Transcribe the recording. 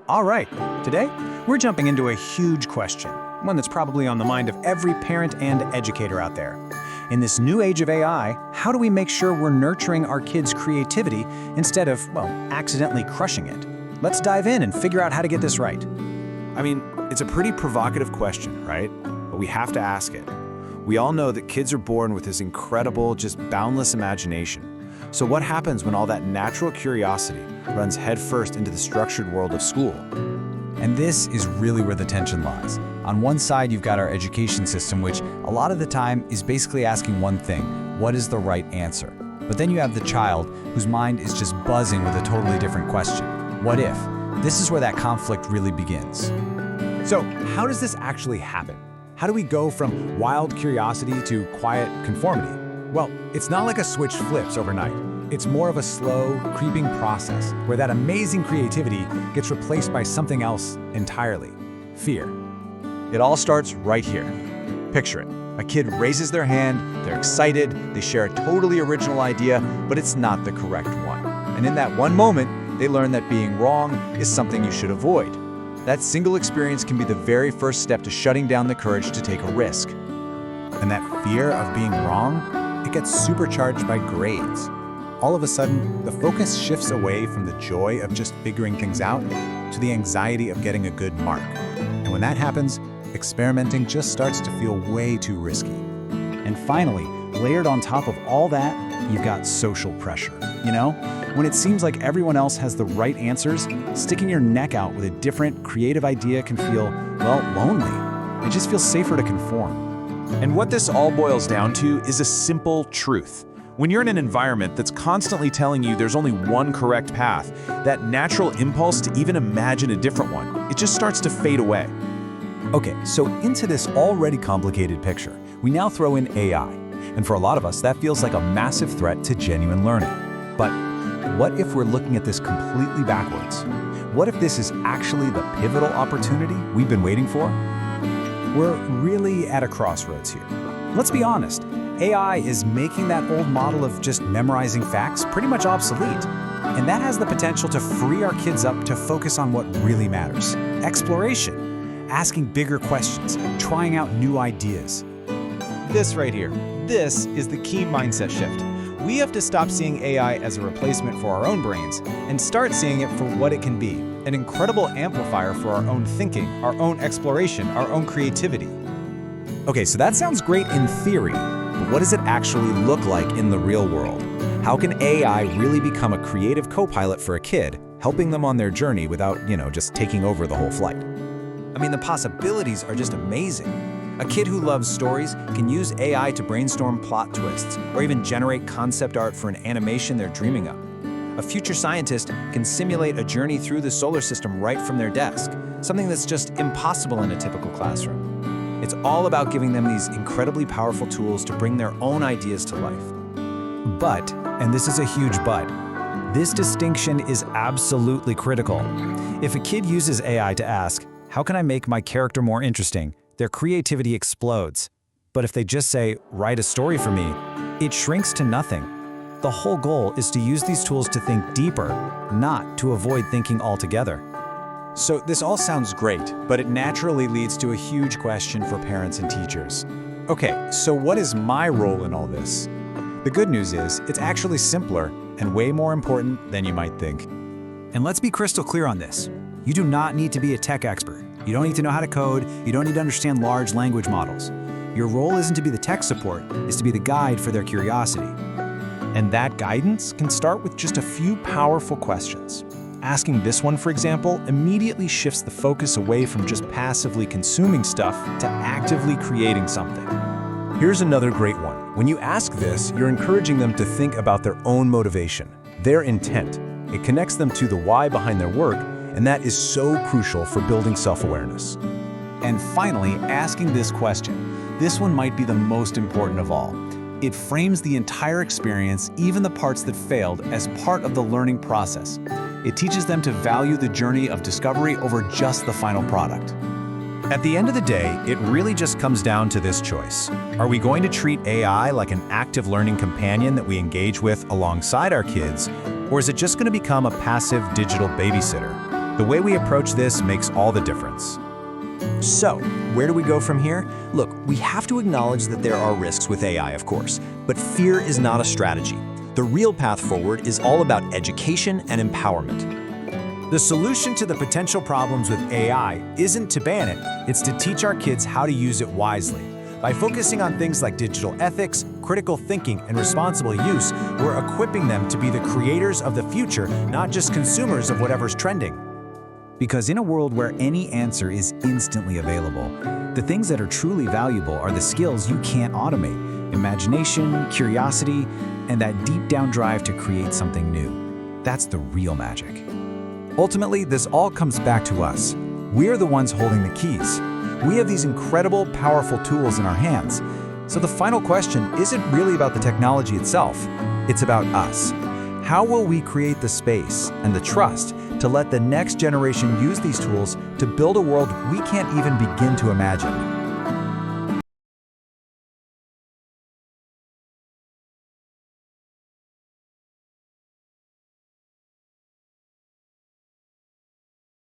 All right, today we're jumping into a huge question, one that's probably on the mind of every parent and educator out there. In this new age of AI, how do we make sure we're nurturing our kids' creativity instead of, well, accidentally crushing it? Let's dive in and figure out how to get this right. I mean, it's a pretty provocative question, right? But we have to ask it. We all know that kids are born with this incredible, just boundless imagination. So what happens when all that natural curiosity runs headfirst into the structured world of school? And this is really where the tension lies. On one side, you've got our education system, which a lot of the time is basically asking one thing: what is the right answer? But then you have the child whose mind is just buzzing with a totally different question. What if? This is where that conflict really begins. So, how does this actually happen? How do we go from wild curiosity to quiet conformity? Well, it's not like a switch flips overnight. It's more of a slow, creeping process where that amazing creativity gets replaced by something else entirely: fear. It all starts right here. Picture it. A kid raises their hand, they're excited, they share a totally original idea, but it's not the correct one. And in that one moment, they learn that being wrong is something you should avoid. That single experience can be the very first step to shutting down the courage to take a risk. And that fear of being wrong, it gets supercharged by grades. All of a sudden, the focus shifts away from the joy of just figuring things out to the anxiety of getting a good mark. And when that happens, experimenting just starts to feel way too risky. And finally, layered on top of all that, you've got social pressure. You know, when it seems like everyone else has the right answers, sticking your neck out with a different, creative idea can feel, well, lonely. It just feels safer to conform. And what this all boils down to is a simple truth. When you're in an environment that's constantly telling you there's only one correct path, that natural impulse to even imagine a different one, it just starts to fade away. Okay, so into this already complicated picture, we now throw in AI. And for a lot of us, that feels like a massive threat to genuine learning. But what if we're looking at this completely backwards? What if this is actually the pivotal opportunity we've been waiting for? We're really at a crossroads here. Let's be honest, AI is making that old model of just memorizing facts pretty much obsolete. And that has the potential to free our kids up to focus on what really matters: exploration, asking bigger questions, trying out new ideas. This right here, this is the key mindset shift. We have to stop seeing AI as a replacement for our own brains and start seeing it for what it can be: an incredible amplifier for our own thinking, our own exploration, our own creativity. Okay, so that sounds great in theory, but what does it actually look like in the real world? How can AI really become a creative co-pilot for a kid, helping them on their journey without, just taking over the whole flight? I mean, the possibilities are just amazing. A kid who loves stories can use AI to brainstorm plot twists or even generate concept art for an animation they're dreaming of. A future scientist can simulate a journey through the solar system right from their desk, something that's just impossible in a typical classroom. It's all about giving them these incredibly powerful tools to bring their own ideas to life. But, and this is a huge but, this distinction is absolutely critical. If a kid uses AI to ask, "How can I make my character more interesting?" their creativity explodes. But if they just say, "Write a story for me," it shrinks to nothing. The whole goal is to use these tools to think deeper, not to avoid thinking altogether. So this all sounds great, but it naturally leads to a huge question for parents and teachers. Okay, so what is my role in all this? The good news is, it's actually simpler and way more important than you might think. And let's be crystal clear on this. You do not need to be a tech expert. You don't need to know how to code. You don't need to understand large language models. Your role isn't to be the tech support, it's to be the guide for their curiosity. And that guidance can start with just a few powerful questions. Asking this one, for example, immediately shifts the focus away from just passively consuming stuff to actively creating something. Here's another great one. When you ask this, you're encouraging them to think about their own motivation, their intent. It connects them to the why behind their work, and that is so crucial for building self-awareness. And finally, asking this question. This one might be the most important of all. It frames the entire experience, even the parts that failed, as part of the learning process. It teaches them to value the journey of discovery over just the final product. At the end of the day, it really just comes down to this choice. Are we going to treat AI like an active learning companion that we engage with alongside our kids, or is it just going to become a passive digital babysitter? The way we approach this makes all the difference. So, where do we go from here? Look, we have to acknowledge that there are risks with AI, of course, but fear is not a strategy. The real path forward is all about education and empowerment. The solution to the potential problems with AI isn't to ban it, it's to teach our kids how to use it wisely. By focusing on things like digital ethics, critical thinking, and responsible use, we're equipping them to be the creators of the future, not just consumers of whatever's trending. Because in a world where any answer is instantly available, the things that are truly valuable are the skills you can't automate: imagination, curiosity, and that deep down drive to create something new. That's the real magic. Ultimately, this all comes back to us. We're the ones holding the keys. We have these incredible, powerful tools in our hands. So the final question isn't really about the technology itself. It's about us. How will we create the space and the trust to let the next generation use these tools to build a world we can't even begin to imagine?